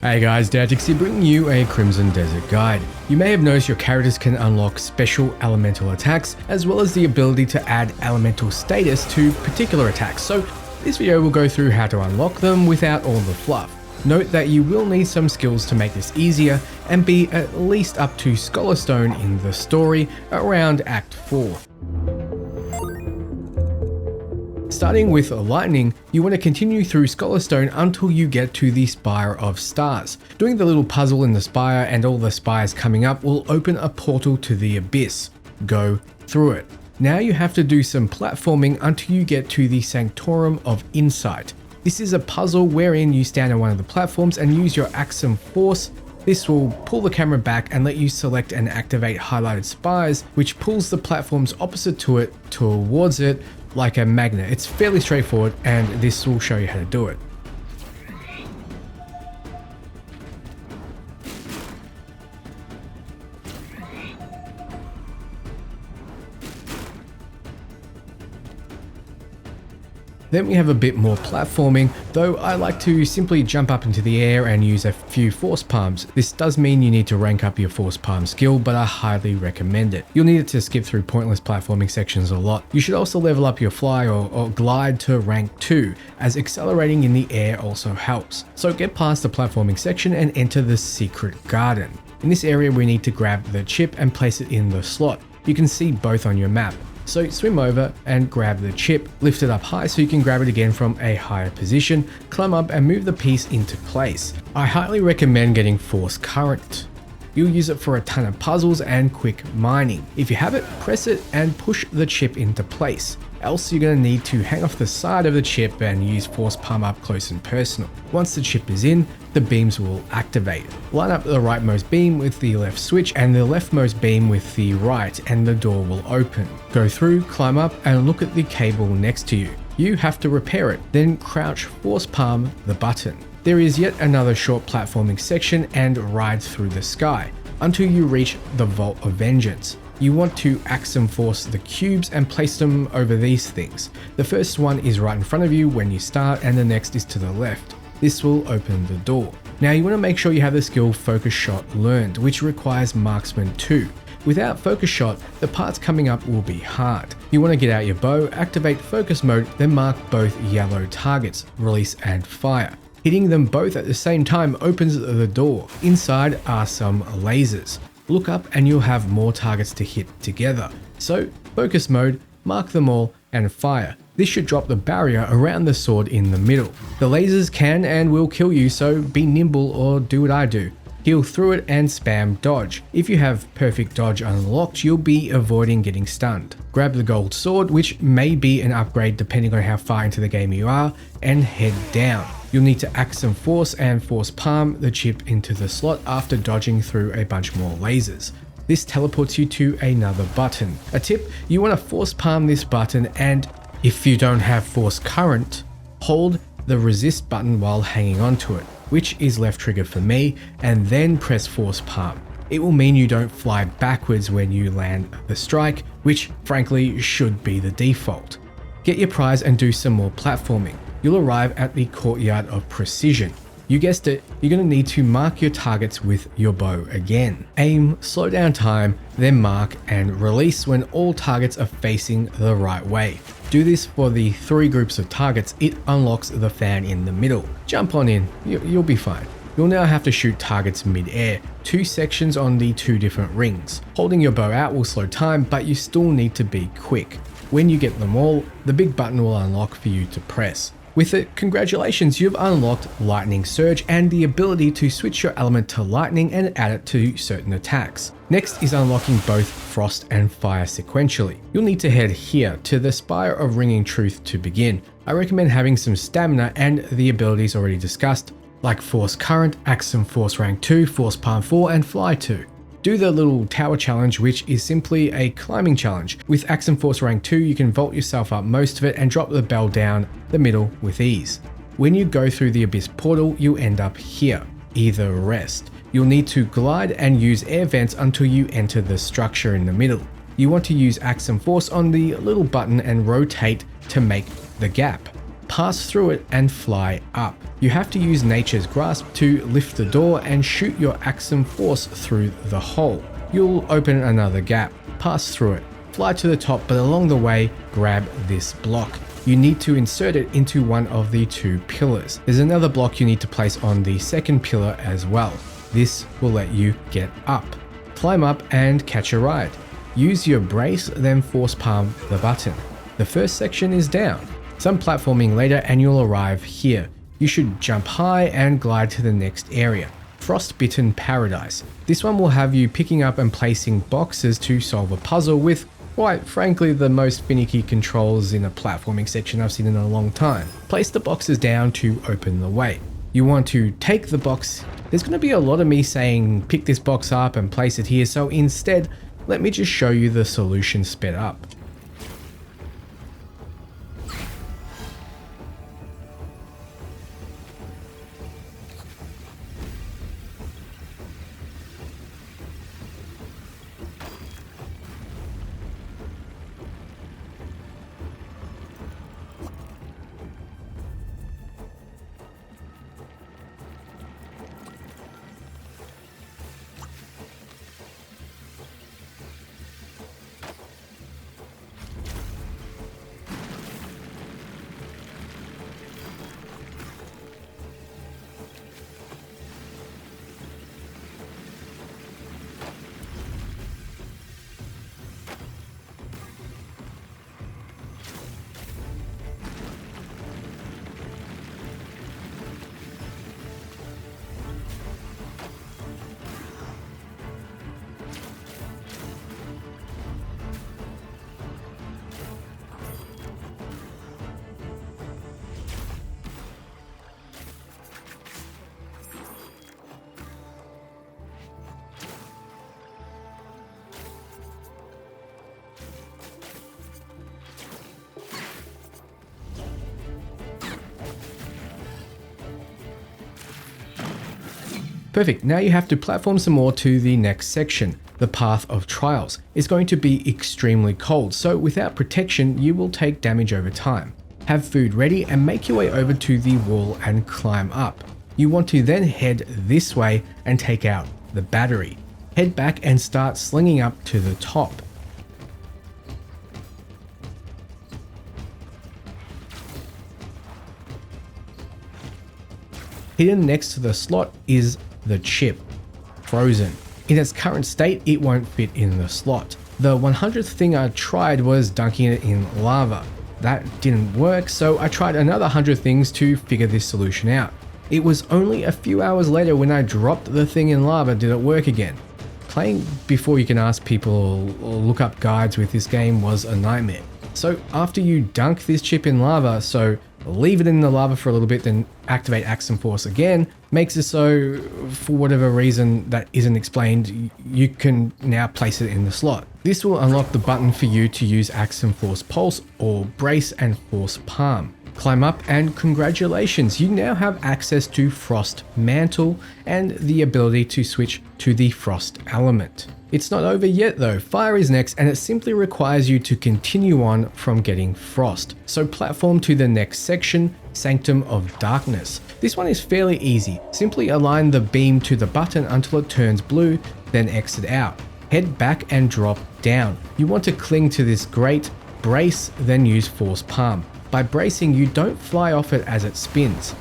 Hey guys, Dantics here bringing you a Crimson Desert guide. You may have noticed your characters can unlock special elemental attacks, as well as the ability to add elemental status to particular attacks. So this video will go through how to unlock them without all the fluff. Note that you will need some skills to make this easier and be at least up to Scholar Stone in the story around Act 4. Starting with lightning, you want to continue through Scholar Stone until you get to the Spire of Stars. Doing the little puzzle in the spire and all the spires coming up will open a portal to the abyss. Go through it. Now you have to do some platforming until you get to the Sanctorum of Insight. This is a puzzle wherein you stand on one of the platforms and use your Axum Force. This will pull the camera back and let you select and activate highlighted spires, which pulls the platforms opposite to it towards it like a magnet. It's fairly straightforward and this will show you how to do it. Then we have a bit more platforming, though I like to simply jump up into the air and use a few force palms. This does mean you need to rank up your force palm skill, but I highly recommend it. You'll need it to skip through pointless platforming sections a lot. You should also level up your fly or glide to rank 2, as accelerating in the air also helps. So get past the platforming section and enter the secret garden. In this area we need to grab the chip and place it in the slot. You can see both on your map. So swim over and grab the chip, lift it up high so you can grab it again from a higher position, climb up and move the piece into place. I highly recommend getting Force Current. You'll use it for a ton of puzzles and quick mining. If you have it, press it and push the chip into place. Else you're going to need to hang off the side of the chip and use Force Palm up close and personal. Once the chip is in, the beams will activate. Line up the rightmost beam with the left switch and the leftmost beam with the right and the door will open. Go through, climb up and look at the cable next to you. You have to repair it, then crouch Force Palm the button. There is yet another short platforming section and ride through the sky until you reach the Vault of Vengeance. You want to Axum Force the cubes and place them over these things. The first one is right in front of you when you start and the next is to the left. This will open the door. Now you want to make sure you have the skill Focus Shot learned, which requires Marksman 2. Without Focus Shot, the parts coming up will be hard. You want to get out your bow, activate Focus Mode, then mark both yellow targets, release and fire. Hitting them both at the same time opens the door. Inside are some lasers. Look up and you'll have more targets to hit together. So Focus Mode, mark them all and fire. This should drop the barrier around the sword in the middle. The lasers can and will kill you, so be nimble or do what I do. Heal through it and spam dodge. If you have perfect dodge unlocked, you'll be avoiding getting stunned. Grab the gold sword, which may be an upgrade depending on how far into the game you are, and head down. You'll need to Axum Force and Force Palm the chip into the slot after dodging through a bunch more lasers. This teleports you to another button. A tip, you want to Force Palm this button, and if you don't have Force Current, hold the resist button while hanging onto it, which is left trigger for me, and then press Force Palm. It will mean you don't fly backwards when you land the strike, which frankly should be the default. Get your prize and do some more platforming. You'll arrive at the Courtyard of Precision. You guessed it, you're going to need to mark your targets with your bow again. Aim, slow down time, then mark and release when all targets are facing the right way. Do this for the 3 groups of targets. It unlocks the fan in the middle. Jump on in, you'll be fine. You'll now have to shoot targets mid-air, 2 sections on the 2 different rings. Holding your bow out will slow time, but you still need to be quick. When you get them all, the big button will unlock for you to press. With it, congratulations, you've unlocked Lightning Surge and the ability to switch your element to lightning and add it to certain attacks. Next is unlocking both Frost and Fire sequentially. You'll need to head here to the Spire of Ringing Truth to begin. I recommend having some stamina and the abilities already discussed, like Force Current, Axum Force Rank 2, Force Palm 4 and Fly 2. Do the little tower challenge, which is simply a climbing challenge. With Axum Force Rank 2, you can vault yourself up most of it and drop the bell down the middle with ease. When you go through the Abyss portal, you end up here, either rest. You'll need to glide and use air vents until you enter the structure in the middle. You want to use Axum Force on the little button and rotate to make the gap. pass through it and fly up. You have to use Nature's Grasp to lift the door and shoot your Axum Force through the hole. You'll open another gap, pass through it, fly to the top, but along the way, grab this block. You need to insert it into one of the 2 pillars. There's another block you need to place on the second pillar as well. This will let you get up. Climb up and catch a ride. Use your brace, then force palm the button. The first section is down. Some platforming later and you'll arrive here. You should jump high and glide to the next area. Frostbitten Paradise. This one will have you picking up and placing boxes to solve a puzzle with, quite frankly, the most finicky controls in a platforming section I've seen in a long time. Place the boxes down to open the way. You want to take the box. There's going to be a lot of me saying pick this box up and place it here, so instead let me just show you the solution sped up. Perfect, now you have to platform some more to the next section. The Path of Trials is going to be extremely cold, so without protection you will take damage over time. Have food ready and make your way over to the wall and climb up. You want to then head this way and take out the battery. Head back and start slinging up to the top. Hidden next to the slot is the chip, frozen. In its current state, it won't fit in the slot. The 100th thing I tried was dunking it in lava. That didn't work, so I tried another 100 things to figure this solution out. It was only a few hours later when I dropped the thing in lava did it work again. Playing before you can ask people or look up guides with this game was a nightmare. So after you dunk this chip in lava, so leave it in the lava for a little bit, then activate Axum Force again, makes it so for whatever reason that isn't explained, you can now place it in the slot. This will unlock the button for you to use Axum Force Pulse or Brace and Force Palm. Climb up and congratulations, you now have access to Frost Mantle and the ability to switch to the Frost element. It's not over yet though, fire is next and it simply requires you to continue on from getting frost. So platform to the next section, Sanctorum of Darkness. This one is fairly easy. Simply align the beam to the button until it turns blue, then exit out. Head back and drop down. You want to cling to this grate, brace, then use Force Palm. By bracing, you don't fly off it as it spins.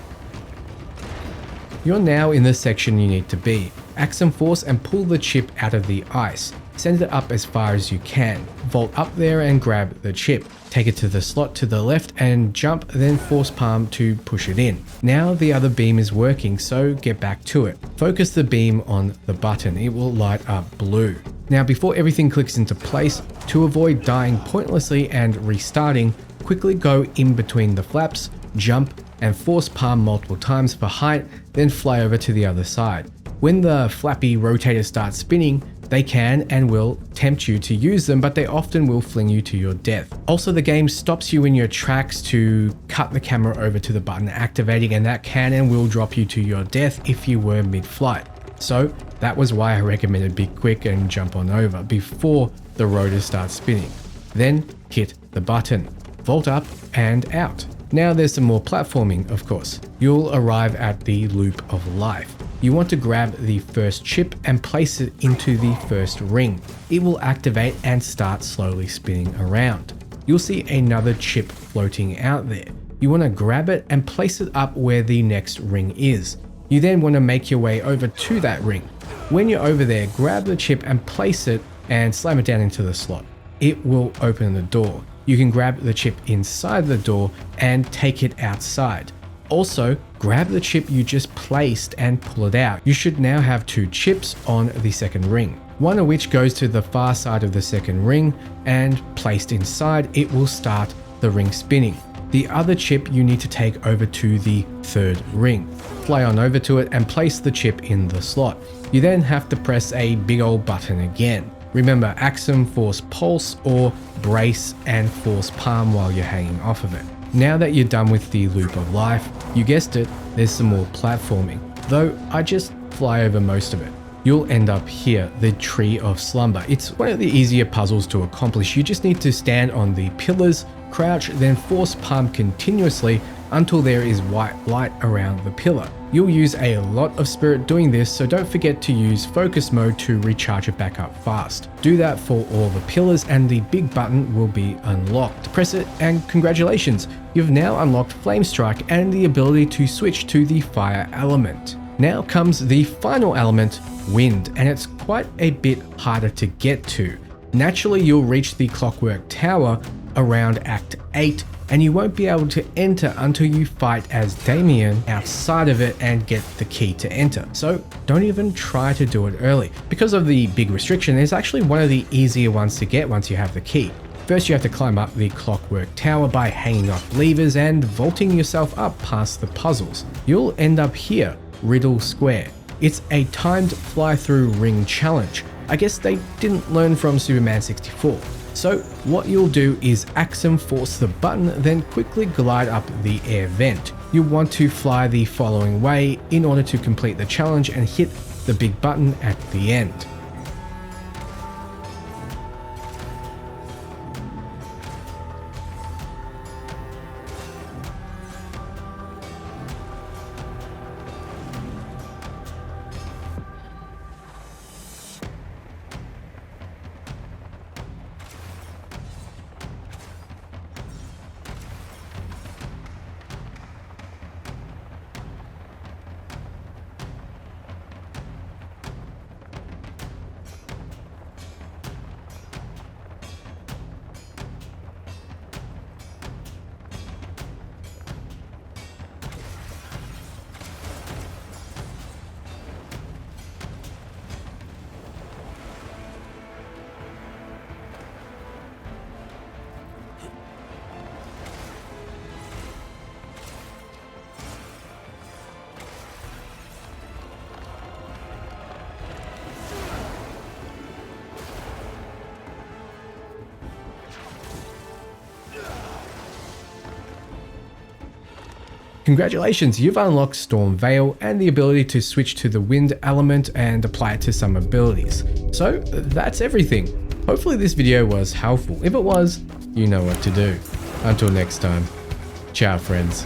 You're now in the section you need to be. Axum Force and pull the chip out of the ice. Send it up as far as you can. Vault up there and grab the chip. Take it to the slot to the left and jump, then Force Palm to push it in. Now the other beam is working, so get back to it. Focus the beam on the button. It will light up blue. Now before everything clicks into place, to avoid dying pointlessly and restarting, quickly go in between the flaps, jump, and Force Palm multiple times for height, then fly over to the other side. When the flappy rotators start spinning, they can and will tempt you to use them, but they often will fling you to your death. Also, the game stops you in your tracks to cut the camera over to the button activating, and that can and will drop you to your death if you were mid-flight. So that was why I recommended be quick and jump on over before the rotors start spinning. Then hit the button, vault up and out. Now there's some more platforming, of course. You'll arrive at the Loop of Life. You want to grab the first chip and place it into the first ring. It will activate and start slowly spinning around. You'll see another chip floating out there. You want to grab it and place it up where the next ring is. You then want to make your way over to that ring. When you're over there, grab the chip and place it and slam it down into the slot. It will open the door. You can grab the chip inside the door and take it outside. Also, grab the chip you just placed and pull it out. You should now have 2 chips on the second ring, one of which goes to the far side of the second ring, and placed inside, it will start the ring spinning. The other chip you need to take over to the third ring. Fly on over to it and place the chip in the slot. You then have to press a big old button again. Remember, Axum, Force Pulse, or Brace and Force Palm while you're hanging off of it. Now that you're done with the Loop of Life, you guessed it, there's some more platforming, though I just fly over most of it. You'll end up here, the Tree of Slumber. It's one of the easier puzzles to accomplish. You just need to stand on the pillars, crouch, then force palm continuously until there is white light around the pillar. You'll use a lot of spirit doing this, so don't forget to use focus mode to recharge it back up fast. Do that for all the pillars and the big button will be unlocked. Press it and congratulations, you've now unlocked Flame Strike and the ability to switch to the fire element. Now comes the final element, wind, and it's quite a bit harder to get to. Naturally, you'll reach the Clockwork Tower around Act 8, and you won't be able to enter until you fight as Damien outside of it and get the key to enter. So don't even try to do it early. Because of the big restriction, it's actually one of the easier ones to get once you have the key. First, you have to climb up the Clockwork Tower by hanging off levers and vaulting yourself up past the puzzles. You'll end up here, Riddle Square. It's a timed fly-through ring challenge. I guess they didn't learn from Superman 64. So what you'll do is Axum force the button, then quickly glide up the air vent. You'll want to fly the following way in order to complete the challenge and hit the big button at the end. Congratulations, you've unlocked Storm Veil and the ability to switch to the wind element and apply it to some abilities. So that's everything. Hopefully this video was helpful. If it was, you know what to do. Until next time, ciao friends.